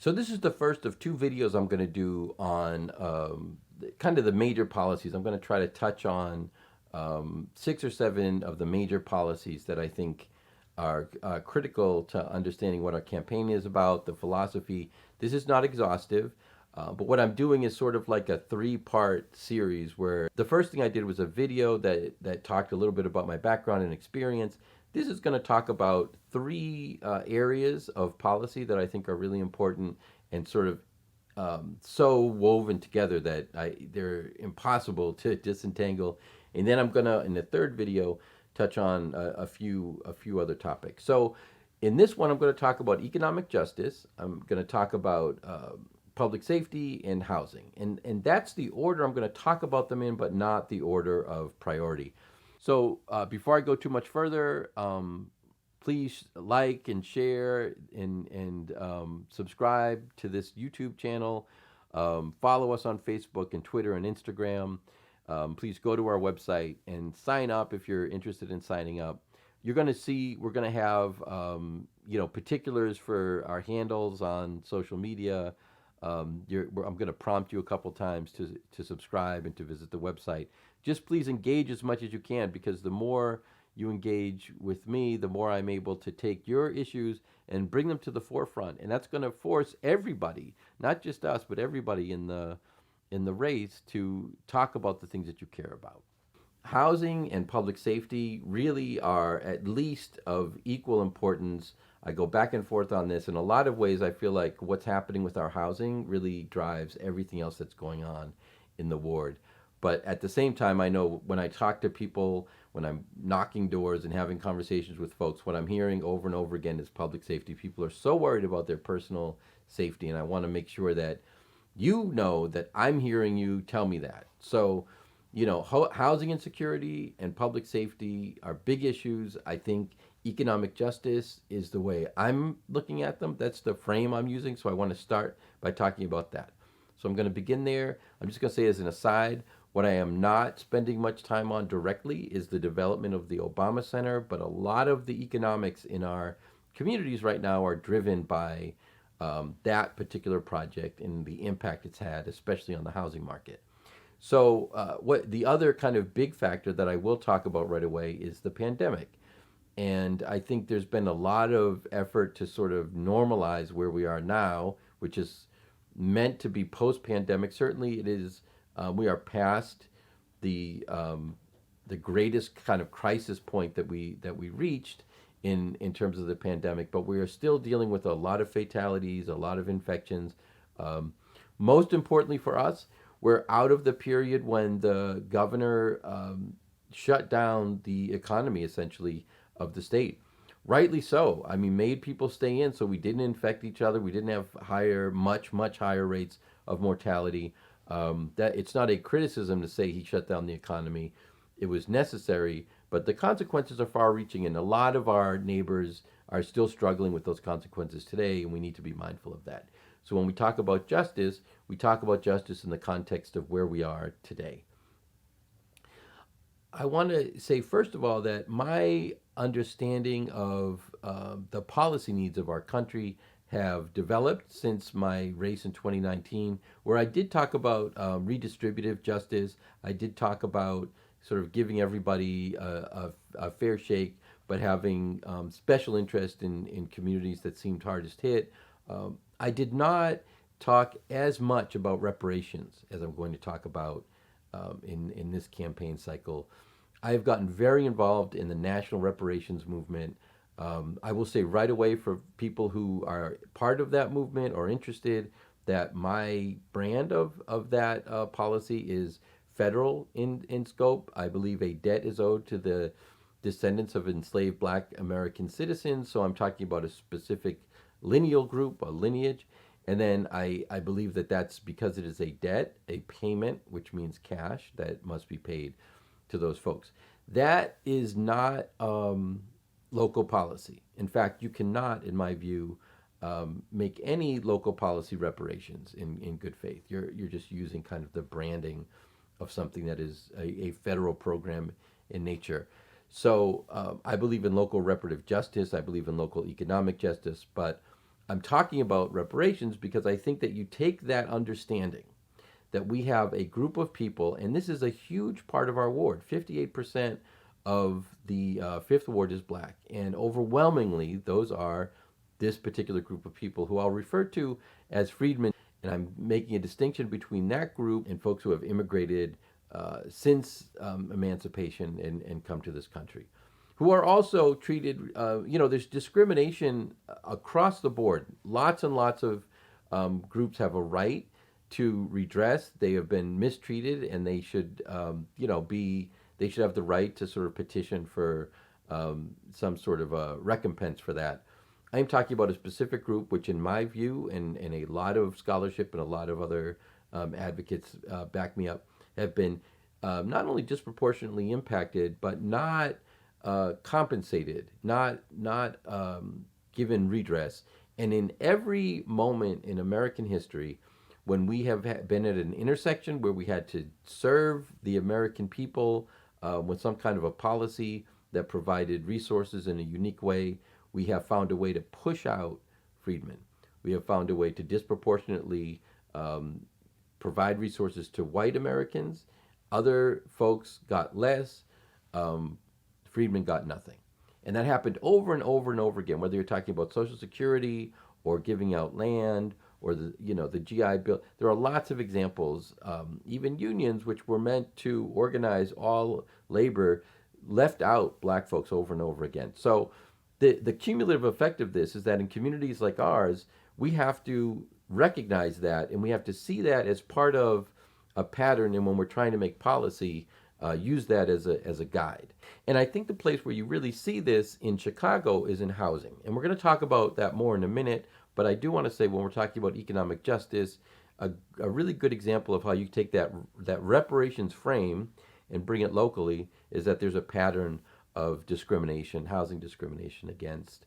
So this is the first of two videos I'm going to do on kind of the major policies. I'm going to try to touch on six or seven of the major policies that I think are critical to understanding what our campaign is about, the philosophy. This is not exhaustive, but what I'm doing is sort of like a three-part series where the first thing I did was a video that talked a little bit about my background and experience. This is going to talk about three areas of policy that I think are really important and sort of so woven together that they're impossible to disentangle. And then I'm gonna, in the third video, touch on a few other topics. So, in this one, I'm going to talk about economic justice. I'm going to talk about public safety and housing, and that's the order I'm going to talk about them in, but not the order of priority. So before I go too much further, please like and share and subscribe to this YouTube channel. Follow us on Facebook and Twitter and Instagram. Please go to our website and sign up if you're interested in signing up. You're going to see we're going to have particulars for our handles on social media. I'm going to prompt you a couple times to subscribe and to visit the website. Just please engage as much as you can, because the more you engage with me, the more I'm able to take your issues and bring them to the forefront. And that's going to force everybody, not just us, but everybody in the race to talk about the things that you care about. Housing and public safety really are at least of equal importance. I go back and forth on this. In a lot of ways, I feel like what's happening with our housing really drives everything else that's going on in the ward. But at the same time, I know when I talk to people, when I'm knocking doors and having conversations with folks, what I'm hearing over and over again is public safety. People are so worried about their personal safety, and I want to make sure that you know that I'm hearing you tell me that. So, housing insecurity and public safety are big issues. I think economic justice is the way I'm looking at them. That's the frame I'm using. So I want to start by talking about that. So I'm going to begin there. I'm just going to say as an aside, what I am not spending much time on directly is the development of the Obama Center, but a lot of the economics in our communities right now are driven by that particular project and the impact it's had, especially on the housing market. So, what the other kind of big factor that I will talk about right away is the pandemic. And I think there's been a lot of effort to sort of normalize where we are now, which is meant to be post pandemic. Certainly, it is, we are past the greatest kind of crisis point that we reached in terms of the pandemic, but we are still dealing with a lot of fatalities, a lot of infections. Um, Most importantly for us, we're out of the period when the governor shut down the economy essentially of the state. Rightly so. I mean, made people stay in so we didn't infect each other. We didn't have much higher rates of mortality. That it's not a criticism to say he shut down the economy. It was necessary, but the consequences are far-reaching, and a lot of our neighbors are still struggling with those consequences today, and we need to be mindful of that. So when we talk about justice, we talk about justice in the context of where we are today. I want to say, first of all, that my understanding of the policy needs of our country have developed since my race in 2019, where I did talk about redistributive justice. I did talk about sort of giving everybody a fair shake, but having special interest in communities that seemed hardest hit. I did not talk as much about reparations as I'm going to talk about in this campaign cycle. I have gotten very involved in the national reparations movement. I will say right away for people who are part of that movement or interested that my brand of that policy is federal in scope. I believe a debt is owed to the descendants of enslaved black American citizens. So I'm talking about a specific lineal group, a lineage. And then I believe that that's because it is a debt, a payment, which means cash that must be paid to those folks. That is not local policy. In fact, you cannot, in my view, make any local policy reparations in good faith. You're just using kind of the branding of something that is a federal program in nature. So I believe in local reparative justice. I believe in local economic justice, but I'm talking about reparations because I think that you take that understanding that we have a group of people, and this is a huge part of our ward. 58% of the Fifth Ward is black, and overwhelmingly, those are this particular group of people who I'll refer to as freedmen. And I'm making a distinction between that group and folks who have immigrated since emancipation and come to this country, who are also treated, there's discrimination across the board. Lots and lots of groups have a right to redress. They have been mistreated, and they should, they should have the right to sort of petition for some sort of a recompense for that. I'm talking about a specific group, which, in my view, and a lot of scholarship and a lot of other advocates back me up, have been not only disproportionately impacted, but not compensated, not given redress. And in every moment in American history, when we have been at an intersection where we had to serve the American people with some kind of a policy that provided resources in a unique way, we have found a way to push out freedmen. We have found a way to disproportionately provide resources to white Americans. Other folks got less. Freedmen got nothing. And that happened over and over and over again, whether you're talking about Social Security or giving out land or the GI Bill. There are lots of examples. Even unions, which were meant to organize all labor, left out black folks over and over again. So the cumulative effect of this is that in communities like ours, we have to recognize that, and we have to see that as part of a pattern. And when we're trying to make policy, use that as a guide. And I think the place where you really see this in Chicago is in housing. And we're going to talk about that more in a minute. But I do want to say, when we're talking about economic justice, a really good example of how you take that reparations frame and bring it locally is that there's a pattern of discrimination, housing discrimination against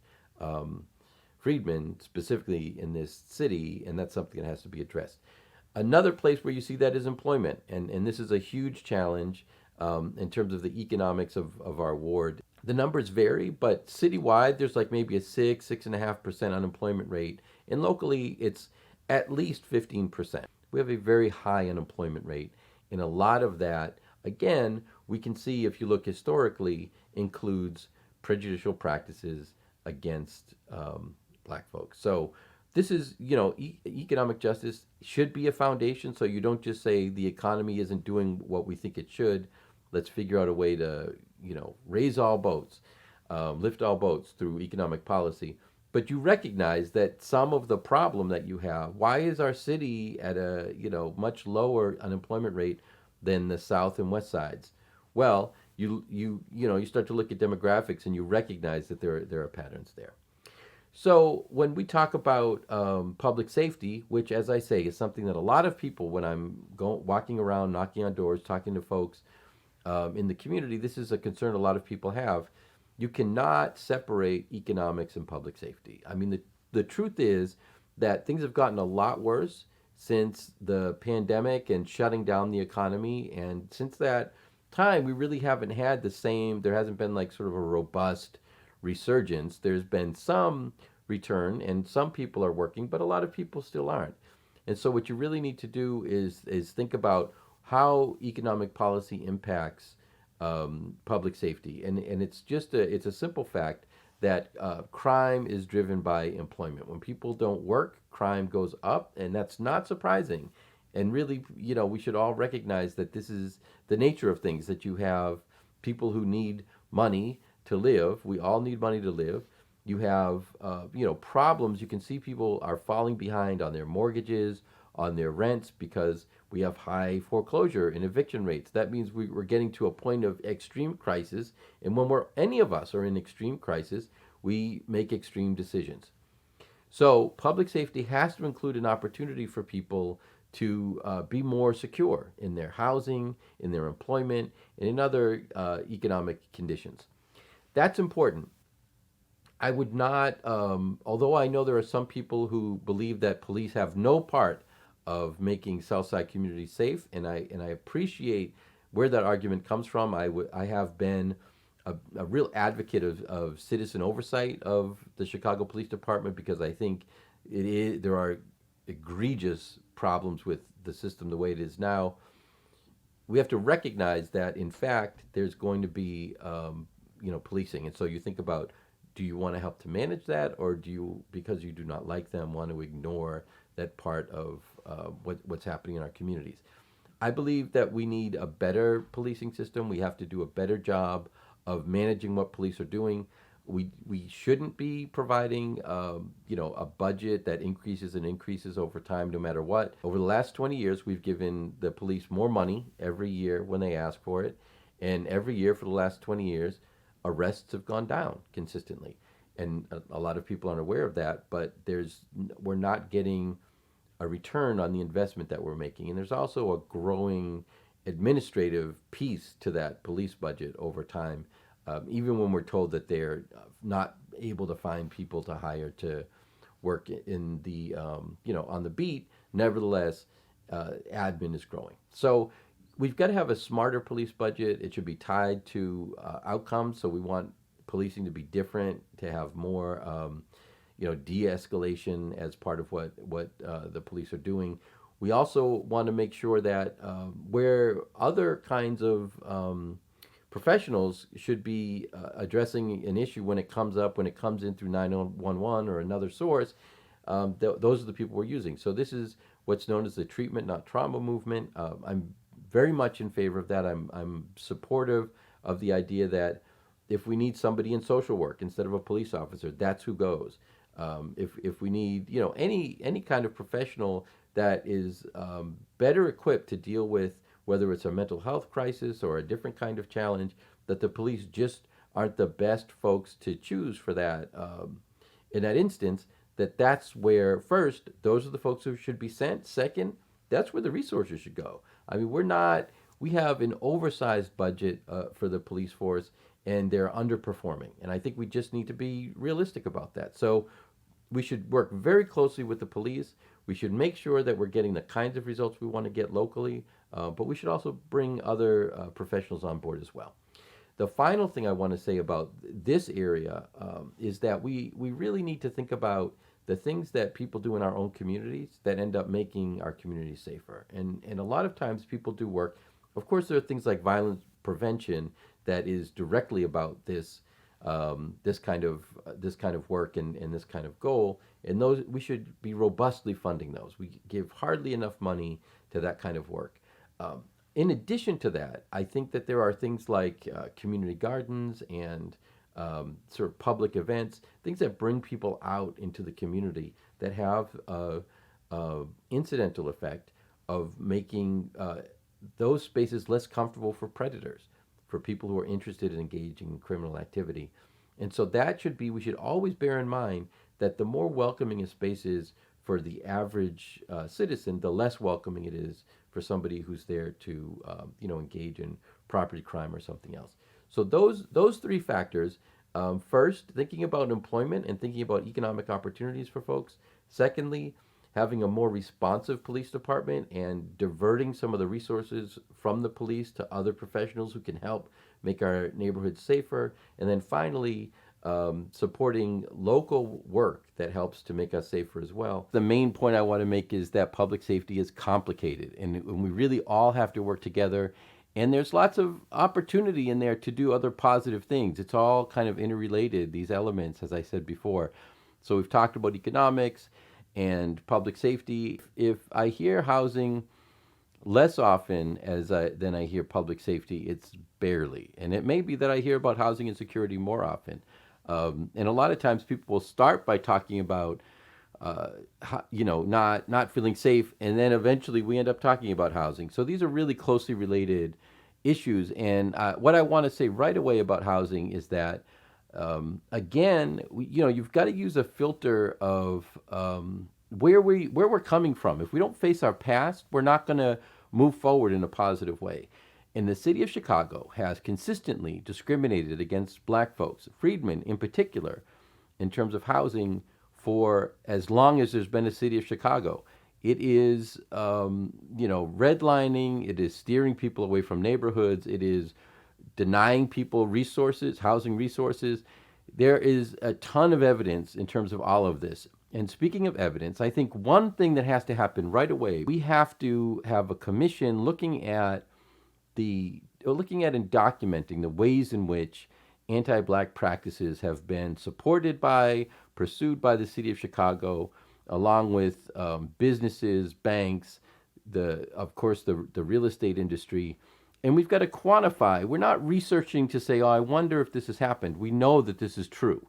freedmen, specifically in this city, and that's something that has to be addressed. Another place where you see that is employment, and this is a huge challenge in terms of the economics of our ward. The numbers vary, but citywide, there's like maybe a 6.5% unemployment rate, and locally, it's at least 15%. We have a very high unemployment rate, and a lot of that, again, we can see if you look historically, includes prejudicial practices against black folks. So this is, economic justice should be a foundation, so you don't just say the economy isn't doing what we think it should. Let's figure out a way to, raise all boats, lift all boats through economic policy. But you recognize that some of the problem that you have, why is our city at a, much lower unemployment rate than the South and West sides? Well, you start to look at demographics and you recognize that there are patterns there. So when we talk about public safety, which, as I say, is something that a lot of people, when I'm walking around, knocking on doors, talking to folks in the community, this is a concern a lot of people have. You cannot separate economics and public safety. I mean, the truth is that things have gotten a lot worse since the pandemic and shutting down the economy. And since that time, we really haven't had there hasn't been like sort of a robust resurgence. There's been some return, and some people are working, but a lot of people still aren't. And so what you really need to do is think about how economic policy impacts public safety. And it's a simple fact that crime is driven by employment. When people don't work, crime goes up, and that's not surprising. And really, we should all recognize that this is the nature of things, that you have people who need money to live. We all need money to live. You have, problems. You can see people are falling behind on their mortgages, on their rents, because we have high foreclosure and eviction rates. That means we're getting to a point of extreme crisis. And when any of us are in extreme crisis, we make extreme decisions. So public safety has to include an opportunity for people to be more secure in their housing, in their employment, and in other economic conditions. That's important. I would not, although I know there are some people who believe that police have no part of making Southside communities safe, and I appreciate where that argument comes from. I have been a real advocate of citizen oversight of the Chicago Police Department, because I think there are egregious problems with the system the way it is now. We have to recognize that in fact there's going to be policing, and so you think about, do you want to help to manage that, or do you, because you do not like them, want to ignore that part of what's happening in our communities? I believe that we need a better policing system. We have to do a better job of managing what police are doing. We shouldn't be providing a budget that increases and increases over time, no matter what. Over the last 20 years, we've given the police more money every year when they ask for it, and every year for the last 20 years, arrests have gone down consistently. And a lot of people aren't aware of that, but we're not getting a return on the investment that we're making. And there's also a growing administrative piece to that police budget over time, even when we're told that they're not able to find people to hire to work in the on the beat. Nevertheless, admin is growing. So we've got to have a smarter police budget. It should be tied to outcomes. So we want policing to be different, to have more de-escalation as part of what the police are doing. We also want to make sure that where other kinds of professionals should be addressing an issue when it comes up, when it comes in through 911 or another source, those are the people we're using. So this is what's known as the treatment, not trauma movement. I'm very much in favor of that. I'm supportive of the idea that if we need somebody in social work instead of a police officer, that's who goes. If we need any kind of professional that is better equipped to deal with whether it's a mental health crisis or a different kind of challenge, that the police just aren't the best folks to choose for that. In that instance, that's where, first, those are the folks who should be sent. Second, that's where the resources should go. I mean, we have an oversized budget for the police force, and they're underperforming. And I think we just need to be realistic about that. So we should work very closely with the police. We should make sure that we're getting the kinds of results we want to get locally, but we should also bring other professionals on board as well. The final thing I want to say about this area is that we really need to think about the things that people do in our own communities that end up making our communities safer. And a lot of times people do work. Of course, there are things like violence prevention that is directly about this kind of work and this kind of goal. And those, we should be robustly funding those. We give hardly enough money to that kind of work. In addition to that, I think that there are things like community gardens and sort of public events, things that bring people out into the community that have a incidental effect of making those spaces less comfortable for predators, for people who are interested in engaging in criminal activity. And so we should always bear in mind that the more welcoming a space is for the average citizen, the less welcoming it is for somebody who's there to engage in property crime or something else. So those three factors: first, thinking about employment and thinking about economic opportunities for folks. Secondly, having a more responsive police department and diverting some of the resources from the police to other professionals who can help make our neighborhoods safer. And then finally, supporting local work that helps to make us safer as well. The main point I want to make is that public safety is complicated, and we really all have to work together. And there's lots of opportunity in there to do other positive things. It's all kind of interrelated, these elements, as I said before. So we've talked about economics and public safety. If I hear housing less often than I hear public safety, it's barely. And it may be that I hear about housing insecurity more often. And a lot of times people will start by talking about, not feeling safe, and then eventually we end up talking about housing. So these are really closely related issues. And what I want to say right away about housing is that, again, you've got to use a filter of where we're coming from. If we don't face our past, we're not going to move forward in a positive way. And the city of Chicago has consistently discriminated against black folks, freedmen in particular, in terms of housing for as long as there's been a city of Chicago. It is, redlining. It is steering people away from neighborhoods. It is denying people resources, housing resources. There is a ton of evidence in terms of all of this. And speaking of evidence, I think one thing that has to happen right away, we have to have a commission looking at and documenting the ways in which anti-black practices have been supported by, pursued by the city of Chicago, along with businesses, banks, of course the real estate industry, and we've got to quantify. We're not researching to say, oh, I wonder if this has happened. We know that this is true.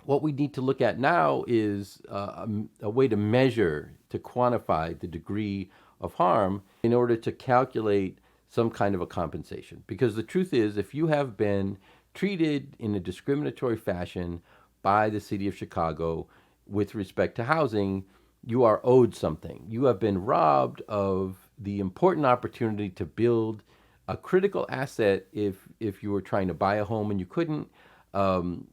What we need to look at now is a way to measure, to quantify the degree of harm in order to calculate some kind of a compensation. Because the truth is, if you have been treated in a discriminatory fashion by the city of Chicago with respect to housing, you are owed something. You have been robbed of the important opportunity to build a critical asset if you were trying to buy a home and you couldn't.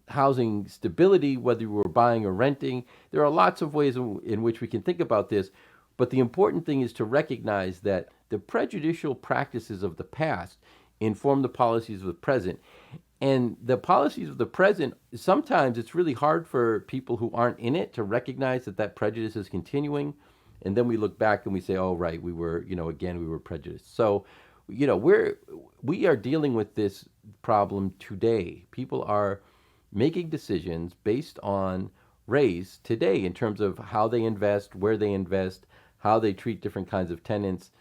Housing stability, whether you were buying or renting. There are lots of ways in which we can think about this, but the important thing is to recognize that the prejudicial practices of the past inform the policies of the present. And the policies of the present, sometimes it's really hard for people who aren't in it to recognize that that prejudice is continuing. And then we look back and we say, oh, right, we were, again, we were prejudiced. So, we are dealing with this problem today. People are making decisions based on race today in terms of how they invest, where they invest, how they treat different kinds of tenants.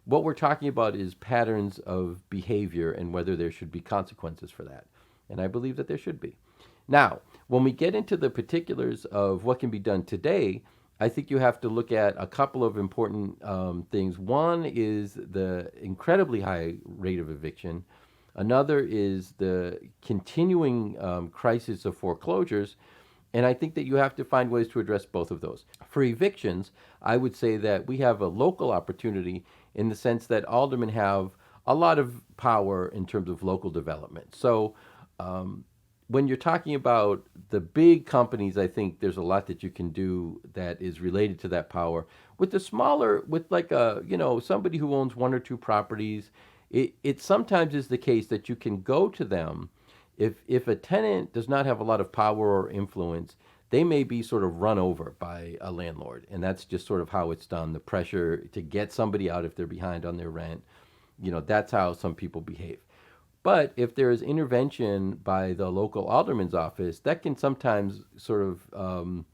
What we're talking about is patterns of behavior and whether there should be consequences for that. And I believe that there should be. Now, when we get into the particulars of what can be done today, I think you have to look at a couple of important things. One is the incredibly high rate of eviction. Another is the continuing crisis of foreclosures. And I think that you have to find ways to address both of those. For evictions, I would say that we have a local opportunity in the sense that aldermen have a lot of power in terms of local development. So when you're talking about the big companies, I think there's a lot that you can do that is related to that power. With the smaller, with like somebody who owns one or two properties, it sometimes is the case that you can go to them. If a tenant does not have a lot of power or influence, they may be sort of run over by a landlord. And that's just sort of how it's done. The pressure to get somebody out if they're behind on their rent, that's how some people behave. But if there is intervention by the local alderman's office, that can sometimes sort of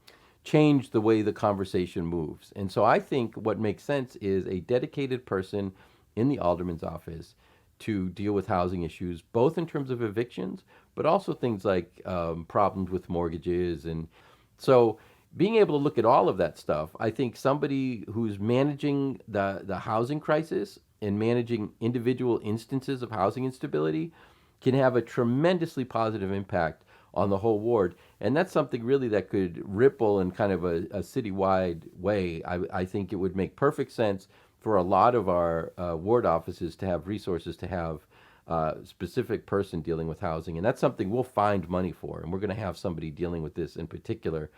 change the way the conversation moves. And so I think what makes sense is a dedicated person in the alderman's office to deal with housing issues, both in terms of evictions, but also things like problems with mortgages. And so being able to look at all of that stuff, I think somebody who's managing the housing crisis and managing individual instances of housing instability can have a tremendously positive impact on the whole ward. And that's something really that could ripple in kind of a citywide way. I think it would make perfect sense for a lot of our ward offices to have resources to have a specific person dealing with housing. And that's something we'll find money for. And we're going to have somebody dealing with this in particular.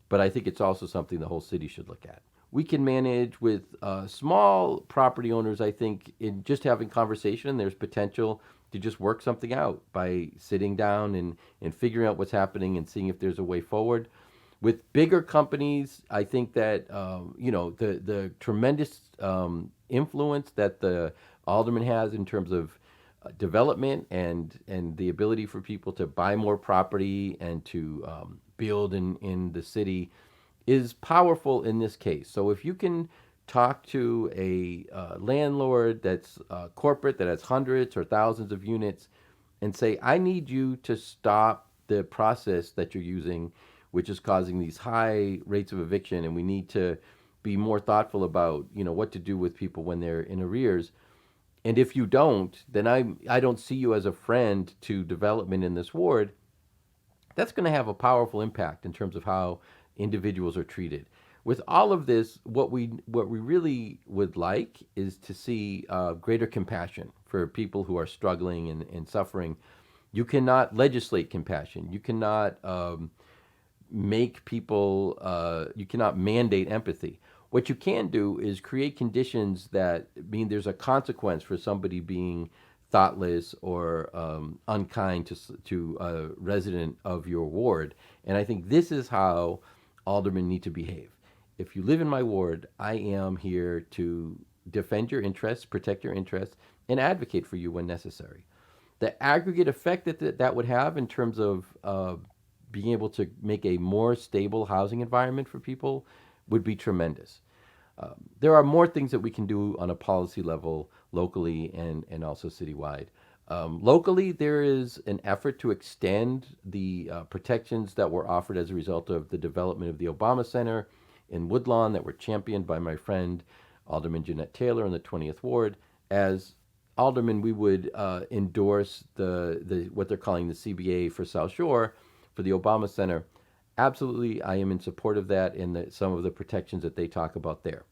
But I think it's also something the whole city should look at. We can manage with small property owners, I think, in just having conversation. There's potential to just work something out by sitting down and figuring out what's happening and seeing if there's a way forward. With bigger companies, I think that the tremendous influence that the alderman has in terms of development and the ability for people to buy more property and to build in the city is powerful in this case. So if you can talk to a landlord that's corporate, that has hundreds or thousands of units, and say, I need you to stop the process that you're using, which is causing these high rates of eviction, and we need to be more thoughtful about what to do with people when they're in arrears. And if you don't, then I don't see you as a friend to development in this ward. That's going to have a powerful impact in terms of how individuals are treated. With all of this, what we really would like is to see greater compassion for people who are struggling and suffering. You cannot legislate compassion. You cannot make people. You cannot mandate empathy. What you can do is create conditions that mean there's a consequence for somebody being thoughtless or unkind to a resident of your ward. And I think this is how aldermen need to behave. If you live in my ward, I am here to defend your interests, protect your interests, and advocate for you when necessary. The aggregate effect that would have in terms of being able to make a more stable housing environment for people would be tremendous. There are more things that we can do on a policy level locally and also citywide. Locally, there is an effort to extend the protections that were offered as a result of the development of the Obama Center in Woodlawn that were championed by my friend Alderman Jeanette Taylor in the 20th Ward. As aldermen, we would endorse the what they're calling the CBA for South Shore for the Obama Center. Absolutely, I am in support of that and some of the protections that they talk about there.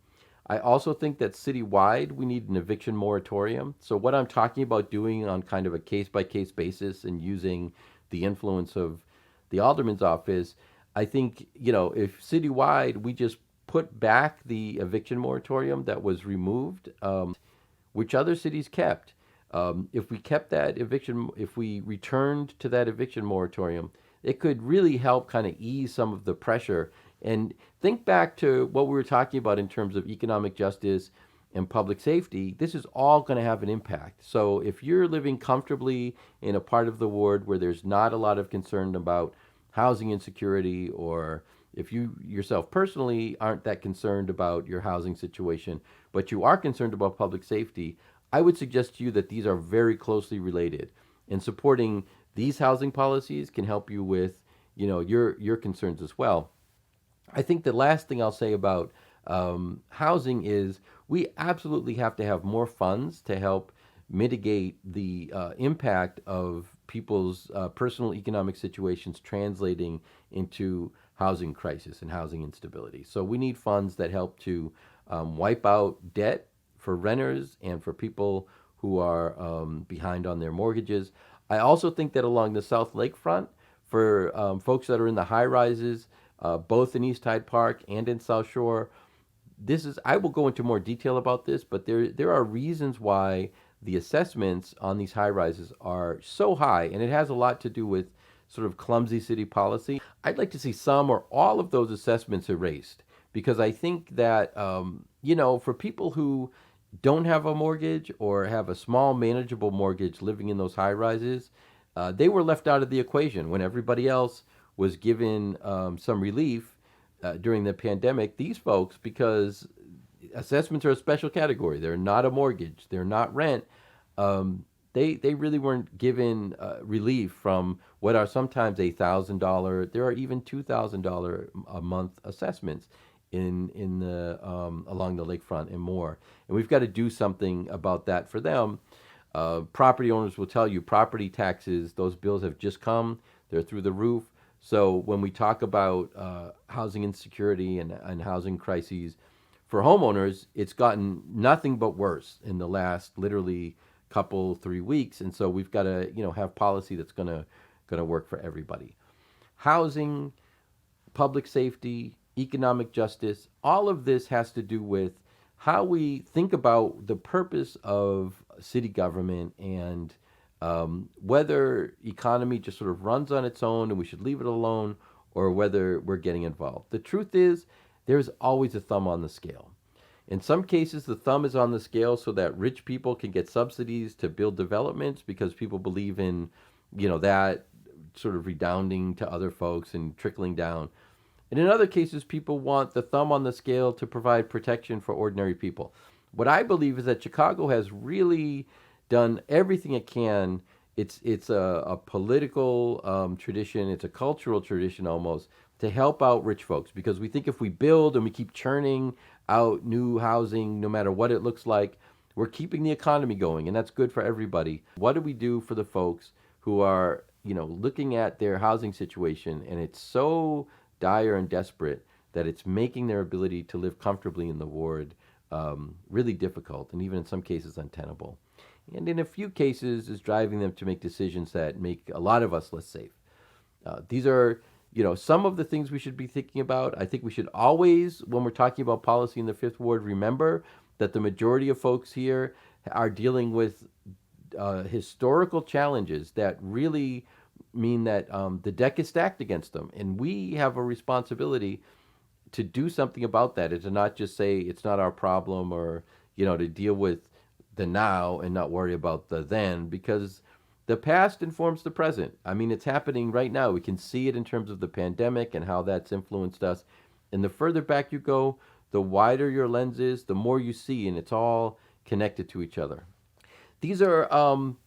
I also think that citywide, we need an eviction moratorium. So, what I'm talking about doing on kind of a case by case basis and using the influence of the alderman's office, I think, if citywide we just put back the eviction moratorium that was removed, which other cities kept. If we kept that eviction, if we returned to that eviction moratorium, it could really help kind of ease some of the pressure. And think back to what we were talking about in terms of economic justice and public safety. This is all going to have an impact. So if you're living comfortably in a part of the ward where there's not a lot of concern about housing insecurity, or if you yourself personally aren't that concerned about your housing situation, but you are concerned about public safety, I would suggest to you that these are very closely related. And supporting these housing policies can help you with, your concerns as well. I think the last thing I'll say about housing is we absolutely have to have more funds to help mitigate the impact of people's personal economic situations translating into housing crisis and housing instability. So we need funds that help to wipe out debt for renters and for people who are behind on their mortgages. I also think that along the South Lakefront, for folks that are in the high rises, both in East Hyde Park and in South Shore, I will go into more detail about this, but there are reasons why the assessments on these high rises are so high, and it has a lot to do with sort of clumsy city policy. I'd like to see some or all of those assessments erased because I think that for people who don't have a mortgage or have a small manageable mortgage living in those high rises, they were left out of the equation when everybody else was given some relief during the pandemic. These folks, because assessments are a special category, they're not a mortgage, they're not rent. They really weren't given relief from what are sometimes $1,000. There are even $2,000 a month assessments in the along the lakefront and more. And we've got to do something about that for them. Property owners will tell you property taxes; those bills have just come; they're through the roof. So when we talk about housing insecurity and housing crises for homeowners, it's gotten nothing but worse in the last literally couple 3 weeks. And so we've got to have policy that's gonna work for everybody. Housing, public safety, economic justice, all of this has to do with how we think about the purpose of city government and whether economy just sort of runs on its own and we should leave it alone, or whether we're getting involved. The truth is, there's always a thumb on the scale. In some cases, the thumb is on the scale so that rich people can get subsidies to build developments because people believe in, that sort of redounding to other folks and trickling down. And in other cases, people want the thumb on the scale to provide protection for ordinary people. What I believe is that Chicago has really done everything it can. It's a political tradition. It's a cultural tradition almost to help out rich folks because we think if we build and we keep churning out new housing, no matter what it looks like, we're keeping the economy going, and that's good for everybody. What do we do for the folks who are, looking at their housing situation and it's so dire and desperate that it's making their ability to live comfortably in the ward really difficult and even in some cases untenable? And in a few cases is driving them to make decisions that make a lot of us less safe. These are, some of the things we should be thinking about. I think we should always, when we're talking about policy in the Fifth Ward, remember that the majority of folks here are dealing with historical challenges that really mean that the deck is stacked against them, and we have a responsibility to do something about that, and to not just say it's not our problem, or to deal with the now and not worry about the then, because the past informs the present. I mean, it's happening right now. We can see it in terms of the pandemic and how that's influenced us. And the further back you go, the wider your lens is, the more you see, and it's all connected to each other. These are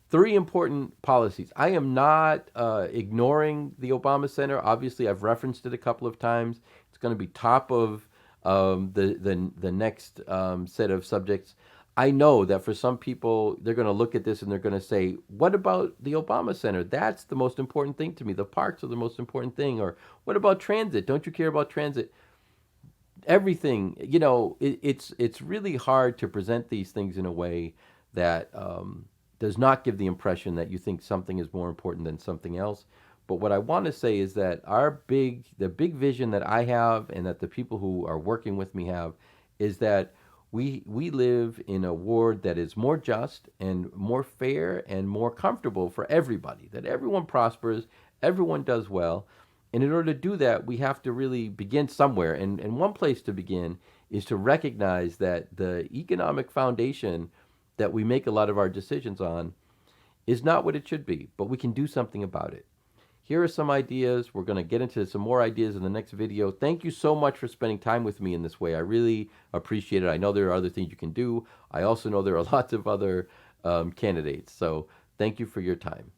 three important policies. I am not ignoring the Obama Center. Obviously, I've referenced it a couple of times. It's going to be top of the next set of subjects. I know that for some people, they're going to look at this and they're going to say, "What about the Obama Center? That's the most important thing to me. The parks are the most important thing." Or, "What about transit? Don't you care about transit?" Everything, it's really hard to present these things in a way that does not give the impression that you think something is more important than something else. But what I want to say is that the big vision that I have, and that the people who are working with me have, is that we live in a world that is more just and more fair and more comfortable for everybody, that everyone prospers, everyone does well. And in order to do that, we have to really begin somewhere. And one place to begin is to recognize that the economic foundation that we make a lot of our decisions on is not what it should be, but we can do something about it. Here are some ideas. We're going to get into some more ideas in the next video. Thank you so much for spending time with me in this way. I really appreciate it. I know there are other things you can do. I also know there are lots of other candidates. So thank you for your time.